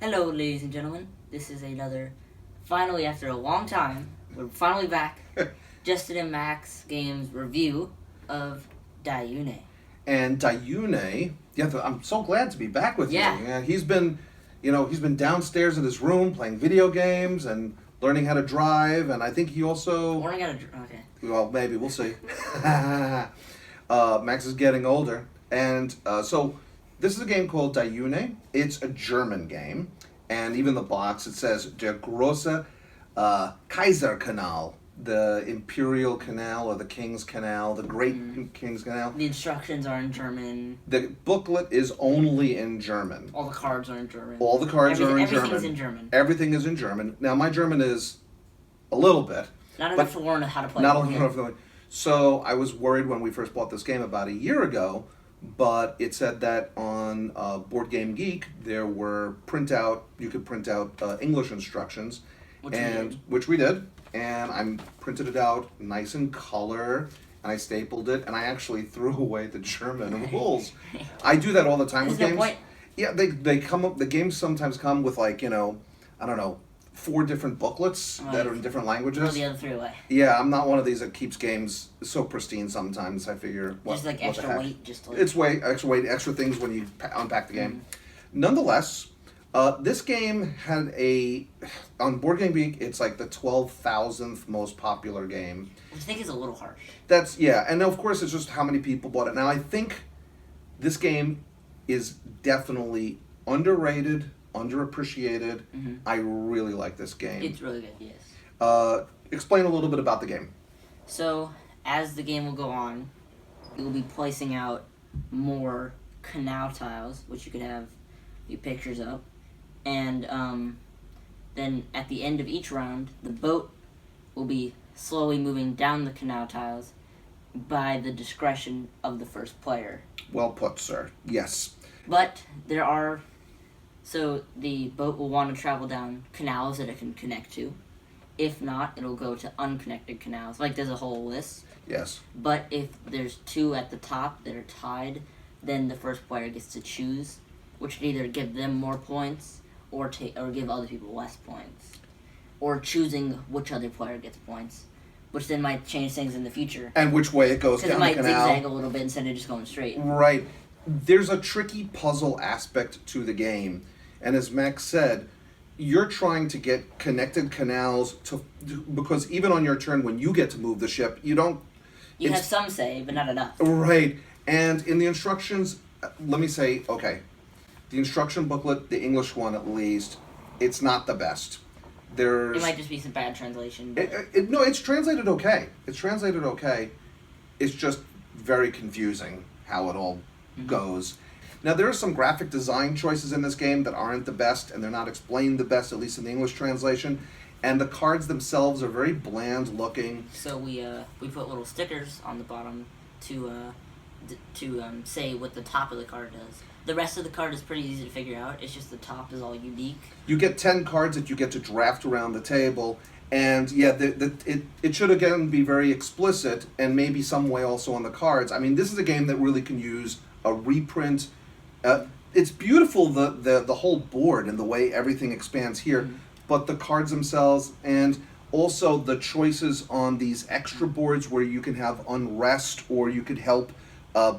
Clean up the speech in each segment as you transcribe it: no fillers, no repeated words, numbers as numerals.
Hello, ladies and gentlemen. This is another, finally after a long time, we're finally back, Justin and Max Games review of Yunhe. And Yunhe, I'm so glad to be back with Yeah. you. Yeah, he's been downstairs in his room playing video games and learning how to drive, and I think he also... Learning how to okay. Well, maybe, we'll see. Max is getting older, and so this is a game called Yunhe. It's a German game, and even the box, it says Der große Kaiserkanal, the Imperial Canal or the King's Canal, the Great King's Canal. The instructions are in German. The booklet is only in German. All the cards are in German. All the cards are in German. Everything's in German. Everything is in German. Now, my German is a little bit. Not enough to learn how to play. Not enough to learn. So I was worried when we first bought this game about a year ago, but it said that on Board Game Geek there were you could print out English instructions, which we did, and I printed it out nice in color, and I stapled it, and I actually threw away the German rules. I do that all the time with games. Point? Yeah, they come up. The games sometimes come with I don't know, 4 different booklets that are in different languages. Throw the other 3 away. Yeah, I'm not one of these that keeps games so pristine sometimes. I figure... Just like extra weight. It's extra things when you unpack the game. Nonetheless, this game had on Board Game Geek, it's like the 12,000th most popular game. Which I think is a little harsh. And of course it's just how many people bought it. Now I think this game is definitely underrated, underappreciated. I really like this game. It's really good, yes. Explain a little bit about the game. So, as the game will go on, you will be placing out more canal tiles, which you could have your pictures of, and then at the end of each round, the boat will be slowly moving down the canal tiles by the discretion of the first player. Well put, sir. Yes. But so the boat will want to travel down canals that it can connect to. If not, it'll go to unconnected canals. Like, there's a whole list. Yes. But if there's 2 at the top that are tied, then the first player gets to choose, which would either give them more points or give other people less points. Or choosing which other player gets points, which then might change things in the future. And which way it goes down the canal. Because it might zigzag a little bit instead of just going straight. Right. There's a tricky puzzle aspect to the game. And as Max said, you're trying to get connected canals because even on your turn when you get to move the ship, you have some say, but not enough. Right. And in the instructions, let me say, okay, the instruction booklet, the English one at least, it's not the best. It might just be some bad translation. No, it's translated okay. It's just very confusing how it all goes. Now, there are some graphic design choices in this game that aren't the best, and they're not explained the best, at least in the English translation. And the cards themselves are very bland looking. So we put little stickers on the bottom to say what the top of the card does. The rest of the card is pretty easy to figure out. It's just the top is all unique. You get 10 cards that you get to draft around the table. And yeah, it should again be very explicit, and maybe some way also on the cards. I mean, this is a game that really can use a reprint. It's beautiful, the whole board and the way everything expands here, but the cards themselves and also the choices on these extra boards where you can have unrest or you could help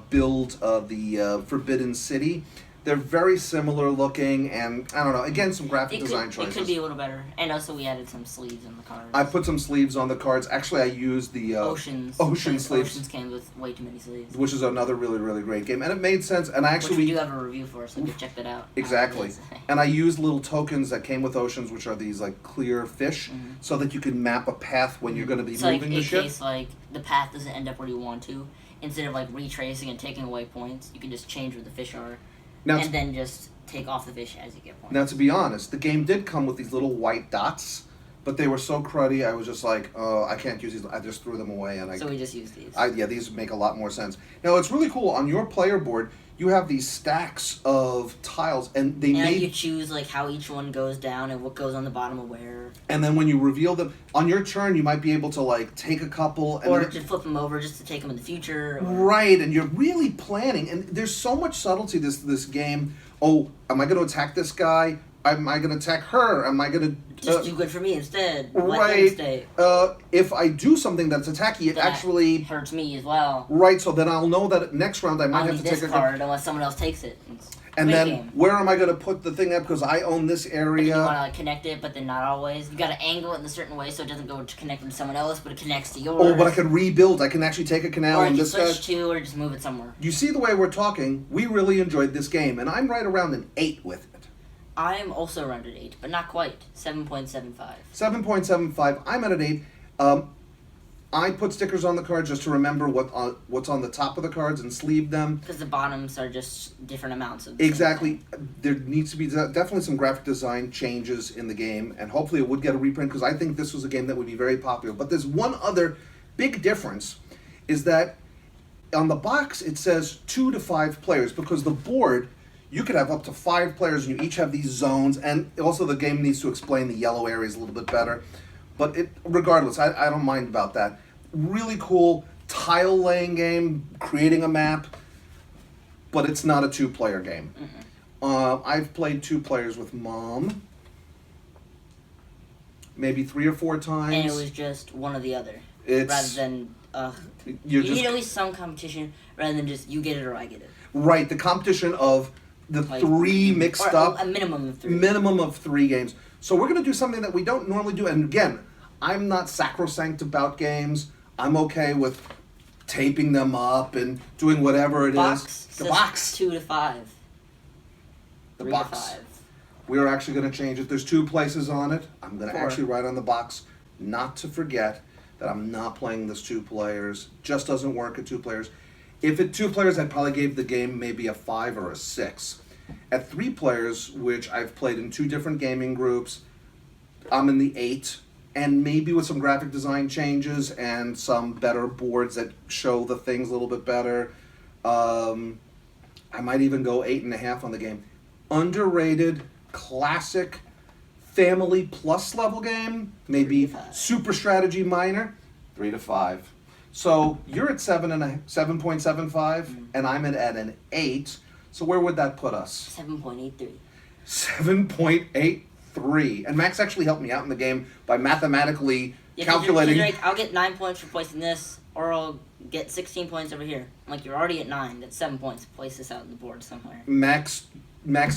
build the Forbidden City. They're very similar looking, and I don't know, again, some graphic design choices. It could be a little better. And also we added some sleeves on the cards. I put some sleeves on the cards. Actually, I used the Ocean sleeves. Oceans came with way too many sleeves. Which is another really, really great game. And it made sense. And I actually... Which we do have a review for, so go check that out. Exactly. And I used little tokens that came with Oceans, which are these like clear fish, so that you can map a path when you're going to be moving the ship. In case like the path doesn't end up where you want to, instead of like retracing and taking away points, you can just change where the fish are. And then just take off the fish as you get points. Now, to be honest, the game did come with these little white dots, but they were so cruddy, I was just like, oh, I can't use these. I just threw them away. So we just used these. These make a lot more sense. Now, it's really cool. On your player board, you have these stacks of tiles, and you choose like how each one goes down and what goes on the bottom of where. And then when you reveal them on your turn, you might be able to like take a couple or to flip them over just to take them in the future. Right, and you're really planning, and there's so much subtlety to this game. Oh, am I going to attack this guy? Am I going to attack her? Am I going to... Just do good for me instead. Let them Right. stay. If I do something that's attacky, it That actually... hurts me as well. Right, so then I'll know that next round I might I'll have need to take this a card unless someone else takes it. And Great then game. where am I going to put the thing up? Because I own this You area. want to like connect it, but then not always. You got to angle it in a certain way so it doesn't go to connecting to someone else, but it connects to yours. Oh, but I can rebuild. I can actually take a canal or and you this guy. switch to, or just move it somewhere. You see the way we're talking? We really enjoyed this game, and I'm right around an 8 with it. I am also around an 8, but not quite. 7.75. 7.75. I'm at an 8. I put stickers on the cards just to remember what's on the top of the cards and sleeve them. Because the bottoms are just different amounts of the Exactly. There needs to be definitely some graphic design changes in the game, and hopefully it would get a reprint because I think this was a game that would be very popular. But there's one other big difference, is that on the box it says 2 to 5 players, because the board, you could have up to 5 players and you each have these zones, and also the game needs to explain the yellow areas a little bit better. But regardless, I don't mind about that. Really cool tile laying game, creating a map, but it's not a 2-player game. I've played 2 players with Mom, maybe 3 or 4 times. And it was just one or the other. It's rather than, you need at least some competition rather than just you get it or I get it. Right, the competition of the Like, 3 mixed or up. A minimum of 3. Minimum of 3 games. So we're going to do something that we don't normally do. And again, I'm not sacrosanct about games. I'm okay with taping them up and doing whatever it is. The box. 2 to 5. The 3 box. to 5. We're actually going to change it. There's 2 places on it. I'm going to 4. actually write on the box, not to forget that I'm not playing this 2 players. Just doesn't work at 2 players. If at 2 players, I'd probably give the game maybe a 5 or a 6. At 3 players, which I've played in 2 different gaming groups, I'm in the 8. And maybe with some graphic design changes and some better boards that show the things a little bit better. I might even go 8.5 on the game. Underrated, classic, family plus level game. Maybe 3 to 5. super strategy minor. 3 to 5. So you're at 7.75, and I'm at an 8. So where would that put us? 7.83. 7.83. And Max actually helped me out in the game by mathematically calculating. You're like, I'll get 9 points for placing this, or I'll get 16 points over here. I'm like, you're already at 9. That's 7 points. Place this out on the board somewhere. Max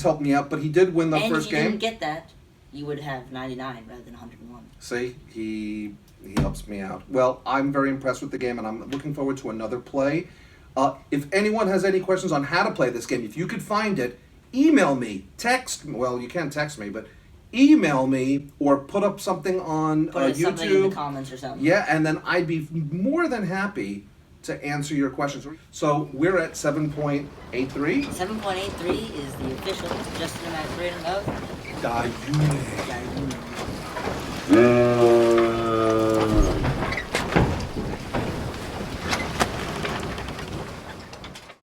helped me out, but he did win the and first if you game. didn't get that, you would have 99 rather than 101. See, he helps me out. Well, I'm very impressed with the game, and I'm looking forward to another play. If anyone has any questions on how to play this game, if you could find it, email me, well, you can't text me, but email me or put up something on Put YouTube. something in the comments or something. Yeah, and then I'd be more than happy to answer your questions. So we're at 7.83. 7.83 is the official Justin and Max rating of Yunhe. Yunhe.